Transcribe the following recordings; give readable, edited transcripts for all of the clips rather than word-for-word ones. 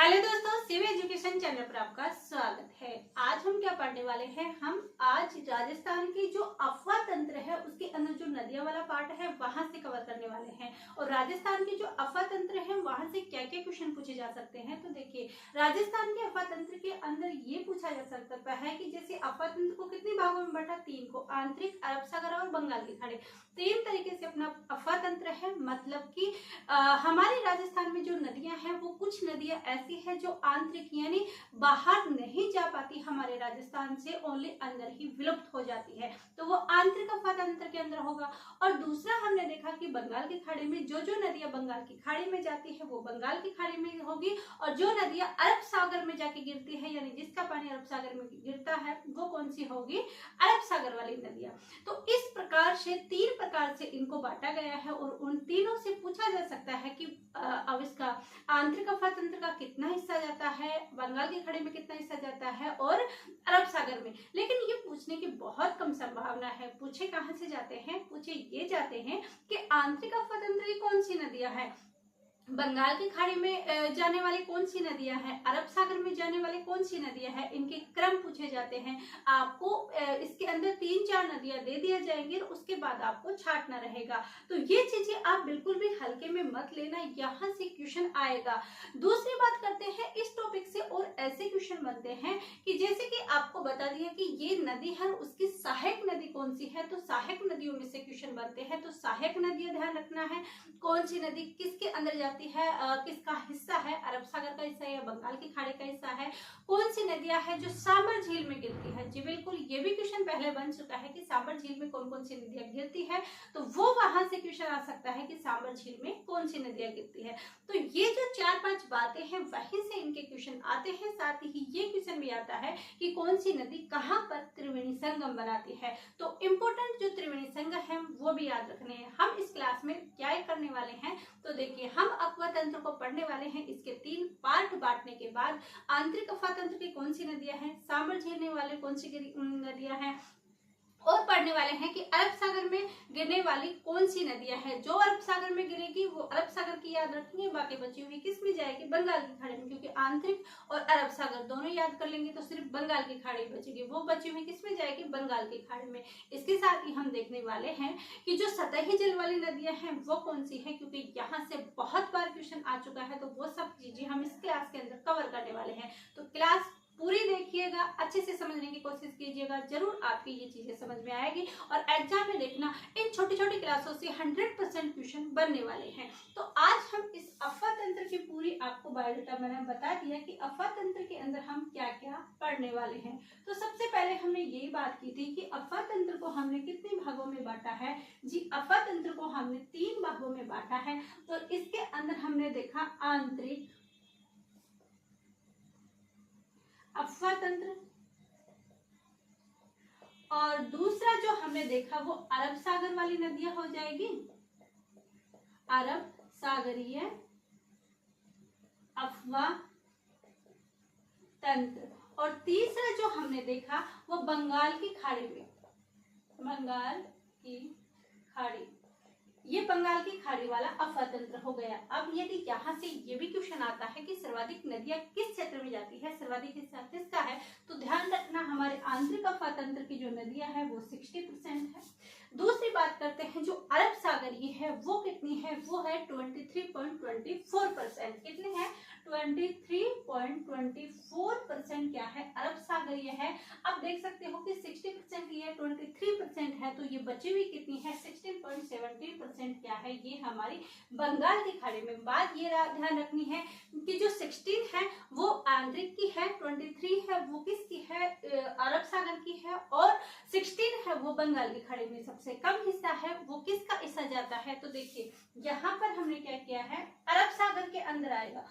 Hello दोस्तों, सिव education channel पर आपका स्वागत है। आज हम क्या पढ़ने वाले हैं? हम आज राजस्थान की जो अफवाह तंत्र है उसके अंदर जो नदियां वाला पार्ट है वहां से कवर करने वाले हैं। और राजस्थान की जो अफवाह तंत्र है वहां से क्या क्या क्वेश्चन पूछे जा सकते हैं। तो देखिए, राजस्थान के अफवाह तंत्र के अंदर ये पूछा जा सकता है कि जैसे अफवाह तंत्र को कितने भागों में बांटा? 3 को, आंतरिक, अरब सागर और बंगाल की खाड़ी। 3 तरीके से अपना अफवाह तंत्र है। मतलब कि हमारे राजस्थान में जो नदियां हैं वो कुछ नदियां ऐसी है जो आंतरिक यानी बाहर नहीं जा पाती हमारे राजस्थान से, ओनली अंदर ही विलुप्त हो जाती है, तो वो आंतरिक अफवाह तंत्र के अंदर होगा। और दूसरा हमने देखा कि बंगाल की खाड़ी में जो नदियां बंगाल की खाड़ी में जाती है वो बंगाल की खाड़ी में होगी, और जो नदियां अरब सागर में जाके गिरती है यानी जिसका पानी अरब सागर में गिरता है वो कौन सी होगी? अरब सागर वाली नदियां। तो इस प्रकार से 3 प्रकार से इनको बांटा गया है और उन तीनों से पूछा जा सकता है कि अब इसका आंतरिक अफवाह तंत्र का कितना हिस्सा जाता है, बंगाल की खाड़ी में कितना हिस्सा जाता है और अरब सागर में। लेकिन ये पूछने की बहुत कम संभावना है। पूछे कहां से जाते हैं? पूछे ये जाते हैं कि आंतरिक अफवाह तंत्र की कौन सी नदियां हैं, बंगाल की खाड़ी में जाने वाली कौन सी नदियां हैं, अरब सागर में जाने वाली कौन सी नदियां हैं, इनके क्रम पूछे जाते हैं। आपको इसके अंदर 3-4 नदियां दे दिया जाएंगे और उसके बाद आपको छांटना रहेगा। तो ये चीजें आप बिल्कुल भी हल्के में मत लेना, यहाँ से क्वेश्चन आएगा। दूसरी बात करते हैं इस टॉपिक से, और ऐसे क्वेश्चन बनते हैं कि जैसे कि आपको बता दिया कि ये नदी है, उसकी सहायक नदी कौन सी है, तो सहायक नदियों में से क्वेश्चन बनते हैं। तो सहायक नदियां ध्यान रखना है, कौन सी नदी किसके अंदर जाती है, किसका हिस्सा है, अरब सागर का हिस्सा है या बंगाल की खाड़ी का हिस्सा है। कौन सी नदियां हैं जो सांबर झील में गिरती है? जी बिल्कुल, ये भी क्वेश्चन पहले बन चुका है कि सांबर झील में कौन कौन सी नदियां गिरती है, तो वो वहां से क्वेश्चन आ सकता है कि सांबर झील में कौन सी नदियां गिरती है। तो ये जो 4-5 बातें हैं वहीं से इनके क्वेश्चन आते हैं। साथ ही ये क्वेश्चन भी आता है कि कौन सी नदी कहाँ पर त्रिवेणी संगम बनाती है। तो इम्पोर्टेंट जो त्रिवेणी संगम है वो भी याद रखने हैं। हम इस क्लास में क्या करने वाले हैं, तो देखिए, हम अफवाह तंत्र को पढ़ने वाले हैं। इसके 3 पार्ट बांटने के बाद आंतरिक अफवाह तंत्र की कौन सी नदियां हैं, सांबर झीलने वाले कौन सी नदियां हैं, और पढ़ने वाले हैं कि अरब सागर में गिरने वाली कौन सी नदियां हैं। जो अरब सागर में गिरेगी वो अरब सागर की याद रखेंगे, बाकी बची हुई किस में जाएगी? बंगाल की खाड़ी में, क्योंकि आंतरिक और अरब सागर दोनों याद कर लेंगे तो सिर्फ बंगाल की खाड़ी बचेगी, वो बची हुई किस में जाएगी? बंगाल की खाड़ी में। इसके साथ ही हम देखने वाले हैं कि जो सतही जल वाली नदियां हैं वो कौन सी है, क्योंकि यहाँ से बहुत बार क्वेश्चन आ चुका है, तो वो सब चीजें हम इस क्लास के अंदर कवर करने वाले हैं। तो क्लास पूरी देखिएगा, अच्छे से समझने की कोशिश कीजिएगा, जरूर आपकी ये चीजें समझ में आएगी। और एग्जाम में देखना, इन छोटी छोटी क्लासों से 100% क्वेश्चन बनने वाले हैं। तो आज हम इस अफवाह तंत्र की पूरी आपको बायोडाटा मैंने बता दिया कि अफवाह तंत्र के अंदर हम क्या क्या पढ़ने वाले हैं। तो सबसे पहले हमने यही बात की थी कि अफवाह तंत्र को हमने कितने भागों में बांटा है। जी, अफवाह तंत्र को हमने 3 भागों में बांटा है। तो इसके अंदर हमने देखा आंतरिक अफवाह तंत्र, और दूसरा जो हमने देखा वो अरब सागर वाली नदियां हो जाएगी, अरब सागरीय अफवाह तंत्र। और तीसरा जो हमने देखा वो बंगाल की खाड़ी में, बंगाल की खाड़ी, ये बंगाल की खाड़ी वाला अफवाह तंत्र हो गया। अब यदि यहाँ से ये भी क्वेश्चन आता है कि सर्वाधिक नदियां किस क्षेत्र में जाती है, सर्वाधिक हिस्सा किसका है, तो ध्यान रखना हमारे आंतरिक अफवाह तंत्र की जो नदियां है वो 60% है। दूसरी बात करते हैं जो अरब सागरीय है वो कितनी है, वो है 23.24%। कितनी है? 23.24% क्या है? अरब सागरीय है। अब देख सकते हो कि 60% ये 23% है, तो ये बची हुई कितनी है? 16.17% क्या है? ये हमारी बंगाल की खाड़ी में। बात ये ध्यान रखनी है कि जो 16 है वो आंतरिक की है, 23 है वो किसकी है? अरब सागर की है, और 16 है वो बंगाल की खाड़ी में। सबसे कम हिस्सा है वो किसका हिस्सा जाता है? तो देखिए, यहाँ पर हमने क्या किया है, अरब सागर के अंदर आएगा,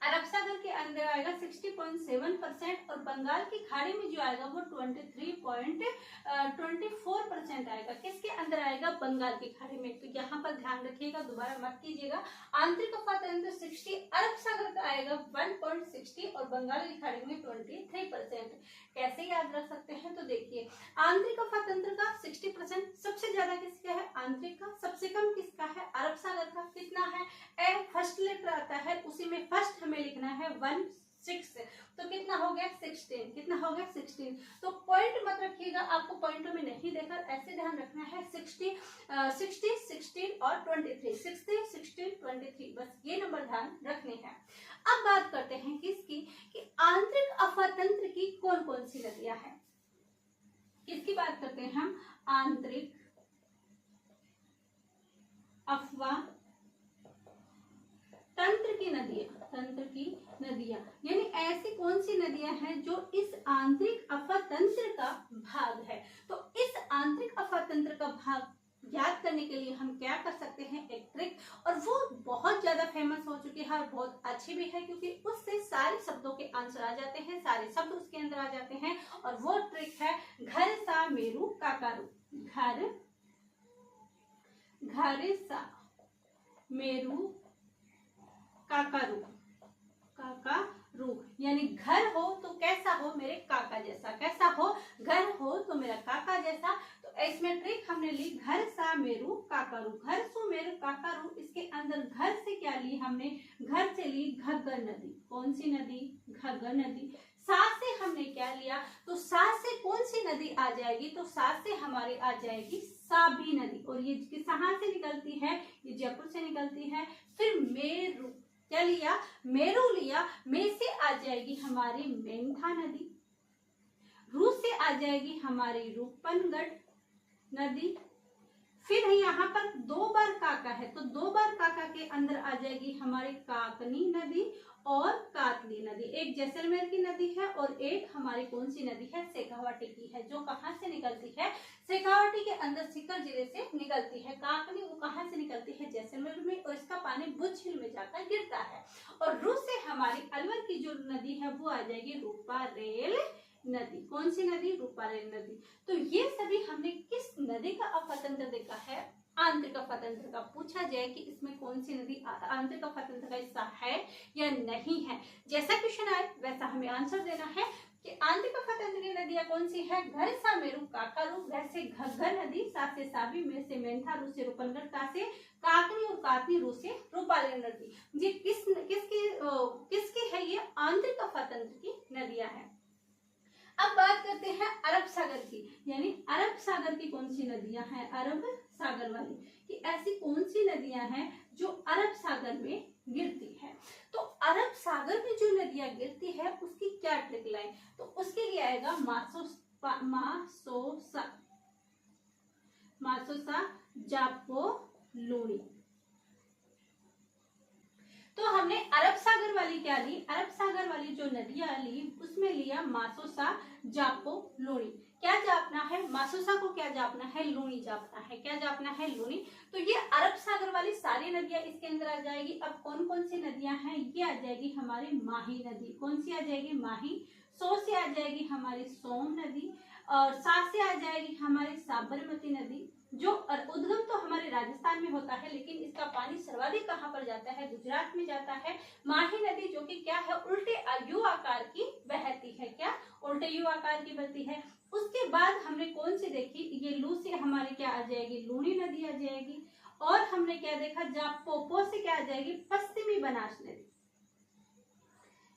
अरब सागर के अंदर आएगा 60.7%, और बंगाल की खाड़ी में जो आएगा वो 23.24% आएगा। किसके अंदर आएगा? बंगाल की खाड़ी में। तो यहाँ पर ध्यान रखिएगा, दोबारा मत कीजिएगा। आंतरिक अफवाह तंत्र 60, अरब सागर का आएगा 1.6 60 और बंगाल की खाड़ी में 23%। कैसे याद रख सकते हैं, तो देखिए आंतरिक अफवाह तंत्र का 60% सबसे ज्यादा किसका है, आंतरिक का। सबसे कम किसका है, अरब सागर का। कितना है, ए फर्स्ट लेटर आता है, उसी में फर्स्ट हमें लिखना है 16, तो कितना हो गया 16, कितना हो गया 16। तो पॉइंट मत रखिएगा, आपको पॉइंटों में नहीं देखा, ऐसे ध्यान रखना है 60, 16 और 23, 60, 16, 23, बस ये नंबर ध्यान रखने हैं। अब बात करते हैं किसकी, कि आंतरिक अफवाह तंत्र की कौन कौन सी नदियां हैं। किसकी बात करते हैं हम, आंतरिक अफवाह तंत्र की नदियां, तंत्र की नदियां यानी ऐसी कौन सी नदियां हैं जो इस आंतरिक अफवाह तंत्र का भाग है। तो इस आंतरिक अफवाह तंत्र का भाग याद करने के लिए हम क्या कर सकते हैं, एक ट्रिक, और वो बहुत ज्यादा फेमस हो चुकी है और बहुत अच्छी भी है, क्योंकि उससे सारे शब्दों के आंसर आ जाते हैं, सारे शब्द उसके अंदर आ जाते हैं। और वो ट्रिक है घर सा मेरू काकारू। घर सा मेरू काकारू, काकारू यानी घर हो तो कैसा हो, मेरे काका जैसा। कैसा हो, घर हो तो मेरा काका जैसा। तो इसमें ट्रिक हमने ली घर सा मेरू काकारू, घर सो मेरू काकारू। इसके अंदर घर से क्या ली हमने, घर से ली घग्गर नदी। कौन सी नदी, घग्गर नदी। सा से हमने क्या लिया, तो सा से कौन सी नदी आ जाएगी, तो सा से हमारी आ जाएगी साबी नदी। और ये कहाँ से निकलती है, ये जयपुर से निकलती है। फिर मेरू, क्या लिया, मेरू लिया, में से आ जाएगी हमारी मेंढा नदी। रू से आ जाएगी हमारी रूपनगढ़ नदी। फिर यहाँ पर 2 बार काका है, तो 2 बार काका के अंदर आ जाएगी हमारी काकनी नदी और कातली नदी। एक जैसलमेर की नदी है और एक हमारी कौन सी नदी है, शेखावाटी की है, जो कहाँ से निकलती है, शेखावाटी के अंदर सीकर जिले से निकलती है। काकनी वो कहाँ से निकलती है, जैसलमेर में, और इसका पानी भुज झील में जाकर गिरता है। और रू से हमारी अलवर की जो नदी है वो आ जाएगी रूपारेल नदी। कौन सी नदी, रूपारेल नदी। तो ये सभी हमने किस नदी का अफवाह तंत्र देखा है, आंतरिक अफवाह तंत्र का। पूछा जाए कि इसमें कौन सी नदी आंतरिक अफवाह तंत्र का हिस्सा है या नहीं है, जैसा क्वेश्चन आए वैसा हमें आंसर देना है कि आंतरिक अफवाह तंत्र की नदियां कौन सी है। घर सा मेरू काकारू, घर से घग्गर नदी, सा से साबी, में से मेंढा, रू से रूपनगढ़, का से काकनी और कातनी, रू से रूपारेल नदी। ये किसकी है, ये आंतरिक अफवाह तंत्र की नदियां हैं। अब बात करते हैं अरब सागर की, यानी अरब सागर की कौन सी नदियां हैं, अरब सागर वाली, कि ऐसी कौन सी नदियां हैं जो अरब सागर में गिरती है। तो अरब सागर में जो नदियां गिरती है उसकी क्या ट्रिक लाइन, तो उसके लिए आएगा मासोसा जापो लूणी। तो हमने अरब सागर वाली क्या ली, अरब सागर वाली जो नदियां ली उसमें लिया मासोसा जापो लूणी। क्या जापना है, मासोसा को क्या जापना है, लूणी जापना है। क्या जापना है, लूणी। तो ये अरब सागर वाली सारी नदियां इसके अंदर आ जाएगी। अब कौन कौन सी नदियां हैं, ये आ जाएगी हमारी माही नदी। कौन सी आ जाएगी, माही। सो से आ जाएगी हमारी सोम नदी, और सा से आ जाएगी हमारी साबरमती नदी, जो उद्गम तो हमारे राजस्थान में होता है, लेकिन इसका पानी सर्वाधिक कहाँ पर जाता है, गुजरात में जाता है। माही नदी जो कि क्या है, उल्टे यू आकार की बहती है। क्या, उल्टे यू आकार की बहती है। उसके बाद हमने कौन सी देखी, ये लू से हमारी क्या आ जाएगी, लूणी नदी आ जाएगी। और हमने क्या देखा, जापो से क्या आ जाएगी, पश्चिमी बनास नदी,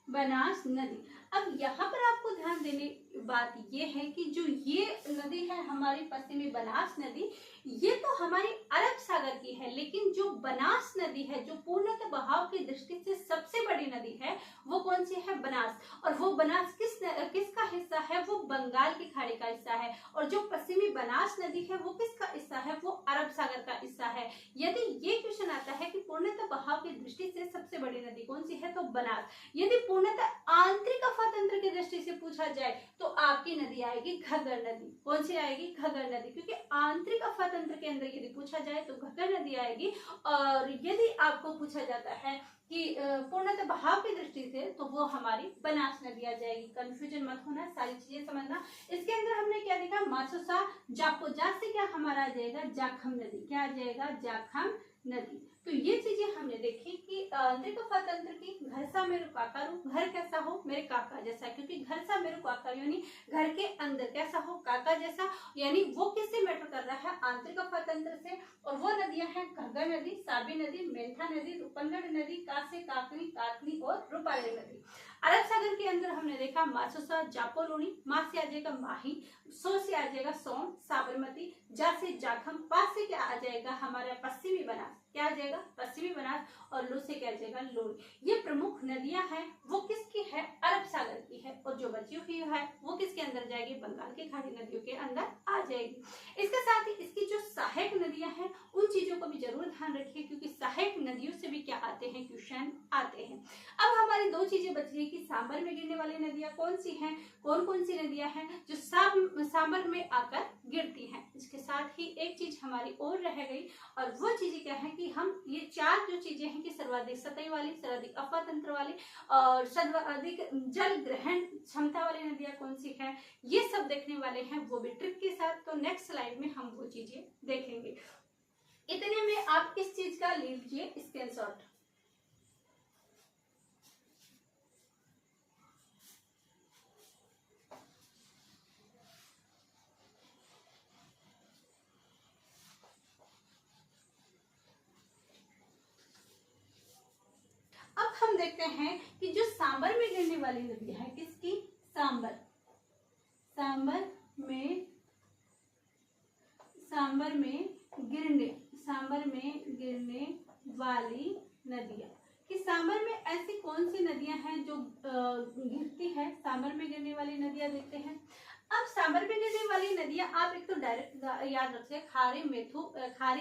बनास नदी। अब यहाँ पर आपको ध्यान देने बात ये है कि जो ये नदी है हमारी पश्चिमी बनास नदी, ये तो हमारी अरब सागर की है, लेकिन जो बनास नदी है, जो पूर्णतः बहाव की दृष्टि से सबसे बड़ी नदी है, वो कौन सी है, बनास। और वो बनास किसका हिस्सा है, वो बंगाल की खाड़ी का हिस्सा है। और जो पश्चिमी बनास नदी है वो किसका हिस्सा है, वो अरब सागर का हिस्सा है। यदि ये क्वेश्चन आता है कि पूर्णतः बहाव की दृष्टि से सबसे बड़ी नदी कौन सी है, तो बनास। यदि पूर्णतः आंतरिक अफवाह तंत्र की दृष्टि से पूछा जाए तो आपकी नदी आएगी घग्गर नदी। कौन सी आएगी, घग्गर नदी, क्योंकि आंतरिक अफवाह तंत्र के अंदर यदि पूछा जाए तो घग्गर नदी आएगी। और यदि आपको पूछा जाता है कि पूर्णतः बहाव की दृष्टि से, तो वो हमारी बनास नदी आ जाएगी। कंफ्यूजन मत होना, सारी चीजें समझना। इसके अंदर हमने क्या देखा, मासोसा जापो, जा से क्या हमारा आ जाएगा, जाखम नदी। क्या आ जाएगा, जाखम नदी। तो ये चीजें हमने देखी कि आंतरिक अफवा तंत्र की घर सा मेरे काका रू, घर कैसा हो मेरे काका जैसा, क्योंकि घर सा मेरे काका यानी घर के अंदर कैसा हो काका जैसा, यानी वो किससे मैटर कर रहा है, आंतरिक अफवा तंत्र से। और वो नदियां हैं घग्गर नदी, साबी नदी, मेंथा नदी, रूपनगढ़ नदी, कासे, काकनी, कातनी और रूपाली नदी। अरब सागर के अंदर हमने देखा मासोसा, जापोलोनी, मा से आ जाएगा माही, सो से आ जाएगा सोन, साबरमती, जा से जाखम, पा से क्या आ जाएगा हमारा पश्चिमी बनास, क्या आ जाएगा पश्चिमी बनास, और लू से क्या आ जाएगा लोरी। ये प्रमुख नदियां हैं वो किसकी है, अरब सागर की है, और जो बची हुई है वो किसके अंदर जाएगी, बंगाल की खाड़ी नदियों के अंदर आ जाएगी। इसके साथ ही इसकी जो सहायक नदियां हैं उन चीजों को भी जरूर ध्यान रखिए, क्योंकि सहायक नदियों से भी क्या आते हैं, क्वेश्चन आते हैं। अब हमारी दो चीजें बच गई कि सांबर में गिरने वाली नदियां कौन सी हैं, कौन कौन सी नदियां हैं जो सांबर में आकर गिरती हैं। इसके साथ ही एक चीज हमारी और रह गई, और वो चीजें क्या है कि हम ये चार जो चीजें हैं कि सर्वाधिक सतही वाली, सर्वाधिक अफवा तंत्र वाली और सर्वाधिक जल ग्रहण क्षमता वाली नदियां कौन सी है, ये सब देखने वाले हैं, वो भी ट्रिक के साथ। तो नेक्स्ट स्लाइड में हम वो चीजें देखेंगे। इतने में आप इस चीज का लीजिए स्क्रीनशॉट। अब हम देखते हैं कि जो सांबर में गिरने वाली नदी है किसकी, सांबर, सांबर में गिरने वाली नदियां, कि सांबर में ऐसी कौन सी नदियां हैं जो गिरती है, सांबर में गिरने वाली नदियां देखते हैं। अब सांबर में गिरने वाली नदियां आप एक तो डायरेक्ट याद रखिए, खारी,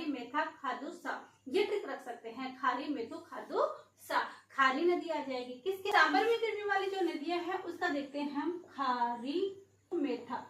मेथा, खादू, सा, ये ट्रिक रख सकते हैं, खारी, मेथु, खादू, सा, खारी नदी आ जाएगी। किसके, सांबर में गिरने वाली जो नदियां हैं उसका देखते हैं हम, खारी, मेथा,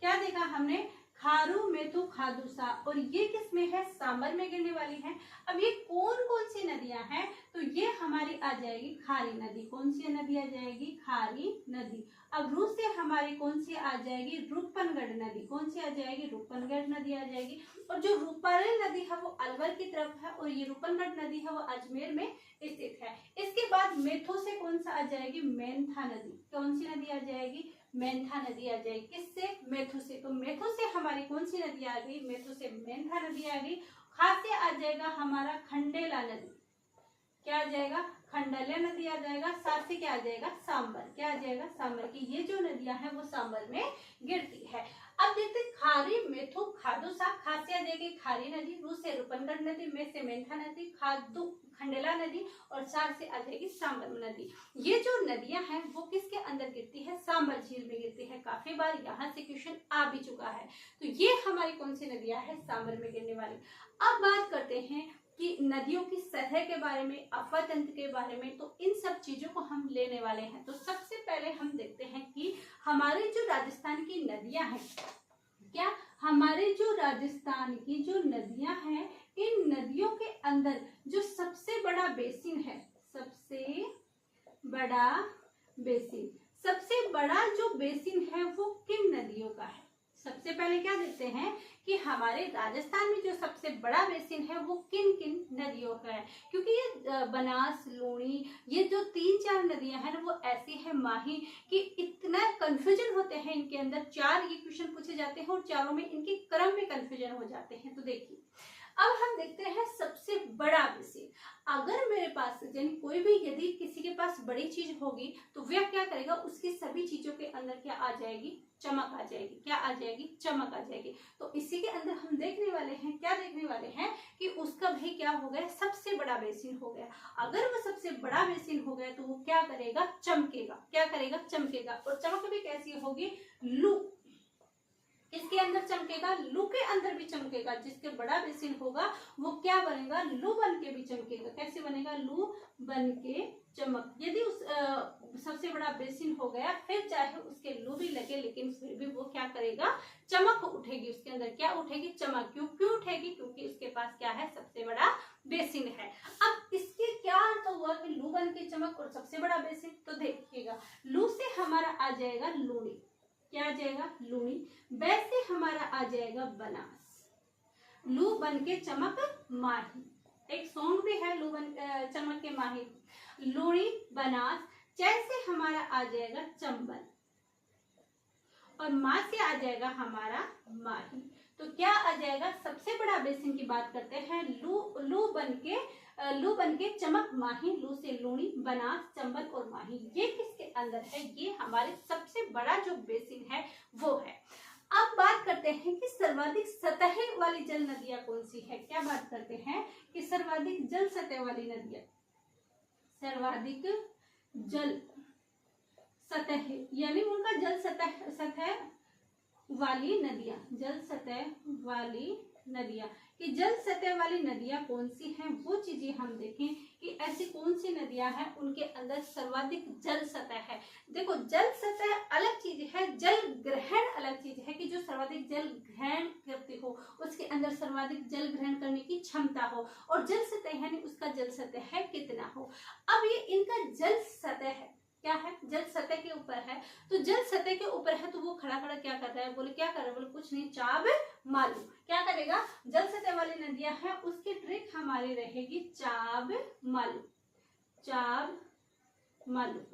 क्या देखा हमने, खारू, मेथु, खादूसा, और ये किस में है, सांबर में गिरने वाली है। अब ये कौन कौन सी नदियां हैं, तो ये हमारी आ जाएगी खारी नदी। कौन सी नदी आ जाएगी, खारी नदी। अब रू से हमारी कौन सी आ जाएगी, रूपनगढ़ नदी। कौन सी आ जाएगी, रूपनगढ़ नदी आ जाएगी। और जो रूपाली नदी है वो अलवर की तरफ है, और ये रूपनगढ़ नदी है वो अजमेर में स्थित है। इसके बाद मेथो से कौन सा आ जाएगी, मेंथा नदी। कौन सी नदी आ जाएगी, मेंथा नदी आ जाएगी। किससे, मेथु से। तो मेथु से हमारी कौन सी नदी आ गई, मेथु से मेंथा नदी आ गई। खा से आ जाएगा हमारा खंडेला नदी, क्या आ जाएगा, खंडल्या नदी आ जाएगा। साथ से क्या आ जाएगा, सांबर, क्या आ जाएगा, सांबर की ये जो नदियां हैं वो सांबर में गिरती है। अब देखते हैं खारी, मेथु, खादू, सा, खा से आ जाएगी खारी नदी, रू से रूपनगढ़ नदी, में से मेंथा नदी, खादू खंडेला नदी, और सार से आ जाएगी सांबर नदी। ये जो नदियां हैं वो किसके अंदर गिरती है, सांबर झील में गिरती है। काफी बार यहाँ से क्वेश्चन आ भी चुका है। तो ये हमारी कौन सी नदियां है, सांबर में गिरने वाली। अब बात करते हैं कि नदियों की सतह के बारे में, अफवा तंत्र के बारे में, तो इन सब चीजों को हम लेने वाले हैं। तो सबसे पहले हम देखते हैं कि हमारे जो राजस्थान की नदियां हैं, क्या हमारे जो राजस्थान की जो नदियां हैं, इन नदियों के अंदर जो सबसे बड़ा बेसिन है, सबसे बड़ा जो बेसिन है वो किन नदियों का है। सबसे पहले क्या देखते हैं कि हमारे राजस्थान में जो सबसे बड़ा बेसिन है वो किन किन नदियों का है, क्योंकि ये बनास, लूणी, ये जो 3-4 नदियां हैं वो ऐसी है माही कि इतना कंफ्यूजन होते हैं इनके अंदर। 4 ये क्वेश्चन पूछे जाते हैं और चारों में इनके क्रम में कंफ्यूजन हो जाते हैं। तो देखिए अब हम देखते हैं सबसे बड़ा बेसिन। अगर मेरे पास यानी कोई भी यदि किसी के पास बड़ी चीज होगी तो वह क्या करेगा, उसकी सभी चीजों के अंदर क्या आ जाएगी, चमक आ जाएगी। क्या आ जाएगी, चमक आ जाएगी। तो इसी के अंदर हम देखने वाले हैं, क्या देखने वाले हैं कि उसका भी क्या हो गया, सबसे बड़ा बेसिन हो गया। अगर वो सबसे बड़ा बेसिन हो गया तो वो क्या करेगा, चमकेगा। क्या करेगा, चमकेगा। और चमक भी कैसी होगी, लू। इसके अंदर चमकेगा, लू के अंदर भी चमकेगा। जिसके बड़ा बेसिन होगा वो क्या बनेगा, लू बन के भी चमकेगा। कैसे बनेगा, लू बन के चमक। यदि उस सबसे बड़ा बेसिन हो गया, फिर चाहे उसके लू भी लगे लेकिन फिर भी वो क्या करेगा, चमक उठेगी। उसके अंदर क्या उठेगी, चमक। क्यों उठेगी, क्योंकि उसके पास क्या है, सबसे बड़ा बेसिन है। अब इसके क्या अर्थ हुआ कि लू बन के चमक और सबसे बड़ा बेसिन। तो देखिएगा, लू से हमारा आ जाएगा लूणी। क्या आ जाएगा, लूणी। वैसे हमारा आ जाएगा बनास, लू बन के चमक माही। एक सॉन्ग भी है, लू बन चमक के माही। लूणी बनास, जैसे हमारा आ जाएगा चंबल, और माँ से आ जाएगा हमारा माही। तो क्या आ जाएगा, सबसे बड़ा बेसिन की बात करते हैं, लू बन के चमक माही, लू से लूणी, बनास, चंबल और माही। ये किसके अंदर है, ये हमारे सबसे बड़ा जो बेसिन है वो है। अब बात करते हैं कि सर्वाधिक सतह वाली जल नदियां कौन सी है। क्या बात करते हैं कि सर्वाधिक जल सतह वाली नदियां, सर्वाधिक जल सतह यानी उनका जल सतह वाली नदियां, जल सतह वाली नदियां, कि जल सतह वाली नदियां कौन सी हैं, वो चीजें हम देखें कि ऐसी कौन सी नदियां हैं उनके अंदर सर्वाधिक जल सतह है। देखो, जल सतह अलग चीज है, जल ग्रहण अलग चीज है, कि जो सर्वाधिक जल ग्रहण करती हो, उसके अंदर सर्वाधिक जल ग्रहण करने की क्षमता हो, और जल सतह यानी उसका जल सतह है कितना हो। अब ये इनका जल सतह है, क्या है, जल सतह के ऊपर है। तो जल सतह के ऊपर है तो वो खड़ा खड़ा क्या कर रहा है, बोले क्या कर रहा है, बोले कुछ नहीं, चाब मालू। क्या करेगा, जल सतह वाली नदियां हैं उसकी ट्रिक हमारी रहेगी चाब मालू, चाब मालू।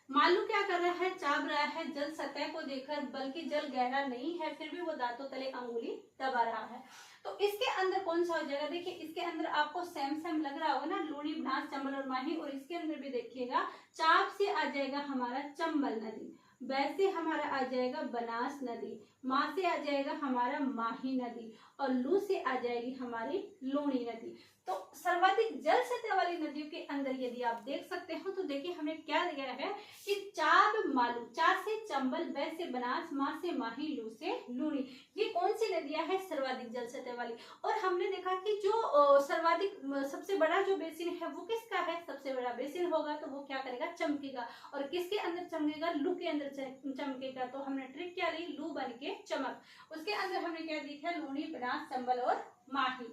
मालू क्या कर रहा है, चाब रहा है जल सतह को देखकर, बल्कि जल गहरा नहीं है फिर भी वो दांतों तले अंगुली दबा रहा है। तो इसके अंदर कौन सा हो जाएगा, देखिए इसके अंदर आपको सेम सेम लग रहा होगा ना, लूणी, बनास, चंबल और माही। और इसके अंदर भी देखिएगा, चाप से आ जाएगा हमारा चंबल नदी, वैसे हमारा आ जाएगा बनास नदी, माँ से आ जाएगा हमारा माही नदी, और लू से आ जाएगी हमारी लूणी नदी। तो सर्वाधिक जल सतह वाली नदियों के अंदर यदि आप देख सकते हो तो देखिए हमें क्या दिया है कि चाब मालू, चा से चंबल, बै से बनास, माँ से माही, लू से लूणी, ये कौन सी नदियां है, सर्वाधिक जल सतह वाली। और हमने देखा कि जो सर्वाधिक सबसे बड़ा जो बेसिन है वो किसका है, सबसे बड़ा बेसिन होगा तो वो क्या करेगा, चमकेगा। और किसके अंदर चमकेगा, लू के अंदर चमकेगा। तो हमने ट्रिक क्या ली, लू बन के चमक। उसके अंदर हमने क्या देखा, लूणी, बनास, चंबल और माही।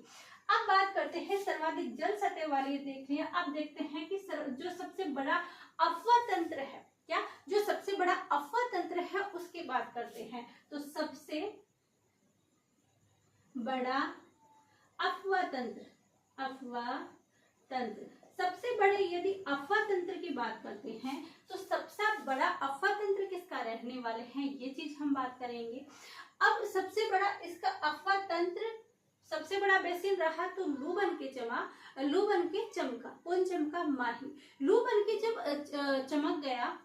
अब बात करते हैं सर्वाधिक जल सतह वाली, देखिए अब देखते हैं कि जो सबसे बड़ा अफवाह तंत्र है, क्या, जो सबसे बड़ा अफवाह तंत्र है उसकी बात करते हैं। तो सबसे बड़ा अफवाह तंत्र, अफवाह तंत्र, सबसे बड़े यदि अफवाह तंत्र की बात करते हैं तो सबसे बड़ा अफवाह तंत्र किसका रहने वाले हैं, ये चीज हम बात करेंगे। अब सबसे बड़ा इसका अफवाह तंत्र, सबसे बड़ा बेसिन रहा तो लू बन के चमका। कौन चमका, माही। लू बन के जब चमक गया,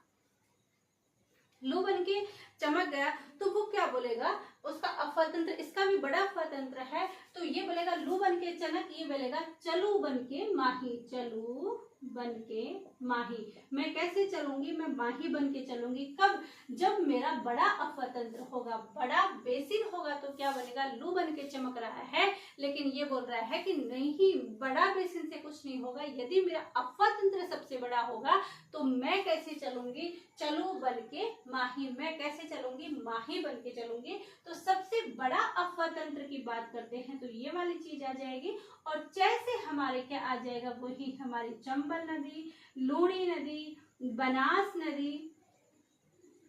लू बन के चमक गया तो वो क्या बोलेगा, उसका अफवाह तंत्र, इसका भी बड़ा अफवाह तंत्र है। तो ये बोलेगा लू बन के चमक, ये बोलेगा चलू बन के माही, चलू बन के माही। मैं कैसे चलूंगी, मैं माही बन के चलूंगी। कब, जब मेरा बड़ा अफवाह तंत्र होगा, बड़ा बेसिन होगा तो क्या बनेगा, लू बन के चमक रहा है। लेकिन ये बोल रहा है कि नहीं, बड़ा बेसिन से कुछ नहीं होगा, यदि मेरा अफवाह तंत्र सबसे बड़ा होगा तो मैं कैसे चलूंगी, चलू बन के माही, मैं कैसे चलूंगी, माही बन के चलूंगी। तो सबसे बड़ा अफवाह तंत्र की बात करते हैं तो ये वाली चीज आ जाएगी। और जैसे हमारे क्या आ जाएगा, वही हमारी चंबल नदी, लूणी नदी, बनास नदी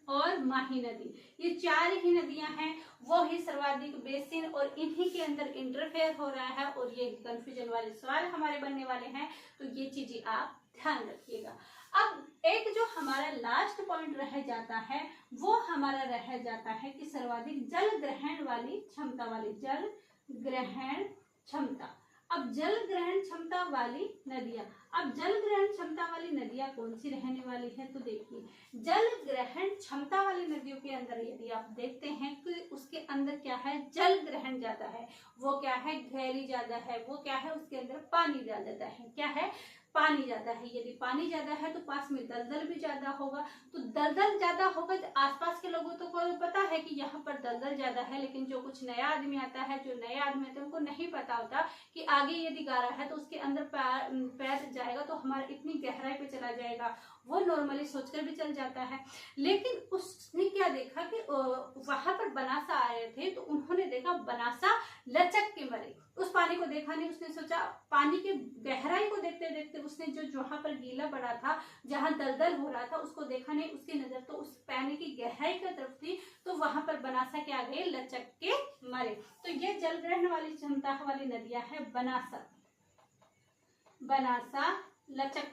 और माही नदी, ये चार ही नदियां हैं, वो ही सर्वाधिक बेसिन, और इन्हीं के अंदर इंटरफेयर हो रहा है। और ये कंफ्यूजन वाले सवाल हमारे बनने वाले हैं, तो ये चीजें आप ध्यान रखिएगा। अब एक जो हमारा लास्ट पॉइंट रह जाता है वो हमारा रह जाता है कि सर्वाधिक जल ग्रहण वाली क्षमता वाली, जल ग्रहण क्षमता। अब जल ग्रहण क्षमता वाली नदियां, अब जल ग्रहण क्षमता वाली नदियां कौन सी रहने वाली है, तो देखिए जल ग्रहण क्षमता वाली नदियों के अंदर यदि आप देखते हैं कि उसके अंदर क्या है, जल ग्रहण ज्यादा है, वो क्या है, गहरी ज्यादा है, वो क्या है, उसके अंदर पानी ज्यादा है, क्या है, पानी ज्यादा है। यदि पानी ज्यादा है तो पास में दलदल भी ज्यादा होगा, तो दलदल ज्यादा होगा तो आसपास के लोगों तो को पता है कि यहाँ पर दलदल ज्यादा है, लेकिन जो कुछ नया आदमी आता है, जो नए आदमी आते हैं उनको नहीं पता होता कि आगे यदि गारा है तो उसके अंदर पैर जाएगा तो हमारा इतनी गहराई पे चला जाएगा, वो नॉर्मली सोचकर भी चल जाता है। लेकिन उसने क्या देखा कि वहां पर बनासा आ रहे थे, तो उन्होंने देखा बनासा लचक के मरे। उस पानी को देखा नहीं, उसने सोचा, पानी के गहराई को देखते देखते उसने जो जहां पर गीला पड़ा था, जहां दलदल हो रहा था, उसको देखा नहीं। उसकी नजर तो उस पानी की गहराई की तरफ थी, तो वहां पर बनासा क्या गए, लचक के मरे। तो ये जल ग्रहण वाली क्षमता वाली नदियां है बनासा, बनासा लचक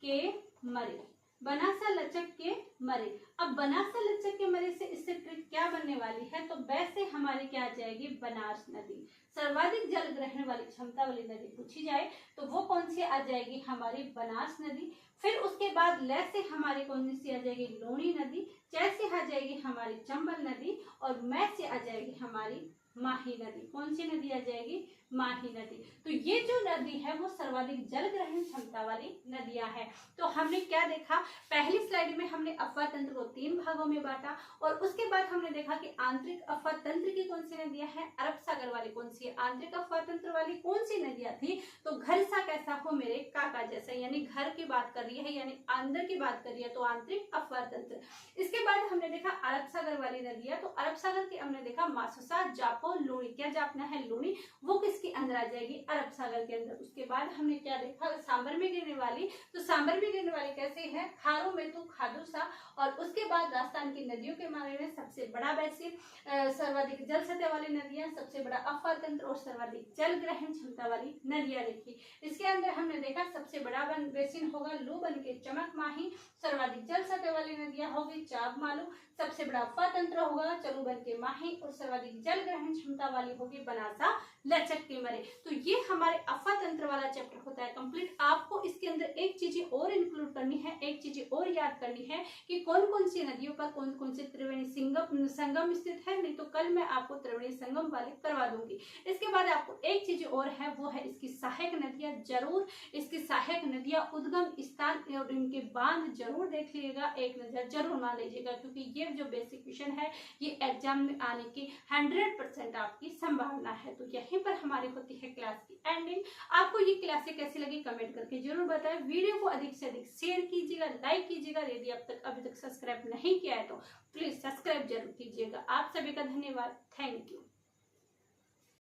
के मरे, बनासा लचक के मरे। अब बनासा लचक के मरे से इससे ट्रिक क्या बनने वाली है, तो वैसे हमारी क्या आ जाएगी, बनास नदी। सर्वाधिक जल ग्रहण वाली क्षमता वाली नदी पूछी जाए तो वो कौन सी आ जाएगी, हमारी बनास नदी। फिर उसके बाद ल से हमारी कौन सी आ जाएगी, लूणी नदी। च से आ जाएगी हमारी चंबल नदी, और मैं से आ जाएगी हमारी माही नदी। कौन सी नदी आ जाएगी, माही नदी। तो ये जो नदी है वो सर्वाधिक जल ग्रहण क्षमता वाली नदियां है। तो हमने क्या देखा, पहली स्लाइड में हमने अफवाह तंत्र को 3 भागों में बांटा, और उसके बाद हमने देखा कि आंतरिक अफवाह तंत्र की कौन सी नदियां हैं, अरब सागर वाली कौन सी है, आंतरिक अफवाह तंत्र वाली कौन सी नदियां थी, तो घर सा कैसा हो मेरे काका जैसा, यानी घर की बात कर रही है, यानी अंदर की बात कर रही है, तो आंतरिक अफवाह तंत्र। इसके बाद हमने देखा अरब सागर वाली नदियां, तो अरब सागर की हमने देखा मासुसा, जापो, लूणी। क्या जापना है, लूणी, वो किसके अंदर आ जाएगी, अरब सागर के अंदर। उसके बाद हमने क्या देखा, सांबर में गिरने वाली, तो सांबर में गिरने वाली कैसे है, खारों में तो खादूसा। और उसके बाद राजस्थान की नदियों के बारे में सबसे बड़ा बेसिन, सर्वाधिक जल सतह वाली नदियां, सबसे बड़ा अफवाह तंत्र और सर्वाधिक जल ग्रहण क्षमता वाली नदियां लिखी। इसके अंदर हमने देखा सबसे बड़ा बेसिन होगा लू बन के चमक माही, सर्वाधिक जल सतह वाली नदियां होगी चाब मालू, सबसे बड़ा अफवाह तंत्र होगा चलू बन के माही, और सर्वाधिक जल ग्रहण क्षमता वाली होगी बनासा लचक के मरे। तो ये हमारे अफवाह तंत्र वाला चैप्टर होता है कंप्लीट। आपको इसके अंदर एक चीज और इंक्लूड करनी है, एक चीज और याद करनी है कि कौन कौन सी नदियों पर कौन कौन से त्रिवेणी संगम स्थित है। नहीं तो कल मैं आपको त्रिवेणी संगम वाले करवा दूंगी। इसके बाद आपको एक चीज और है, वो है इसकी सहायक नदियां। जरूर इसकी सहायक नदियां, उद्गम स्थान और इनके बांध जरूर देख लीजिएगा, एक नजर जरूर मान लीजिएगा, क्योंकि ये जो बेसिक क्वेश्चन है ये एग्जाम में आने की 100% आपकी संभावना है। तो यहीं पर हमारी होती है क्लास की एंडिंग। आपको ये क्लासें कैसी लगी कमेंट करके जरूर बताएं। वीडियो को अधिक से अधिक शेयर कीजिएगा, लाइक कीजिएगा। यदि अभी तक सब्सक्राइब नहीं किया है तो प्लीज सब्सक्राइब जरूर कीजिएगा। आप सभी का धन्यवाद, थैंक यू।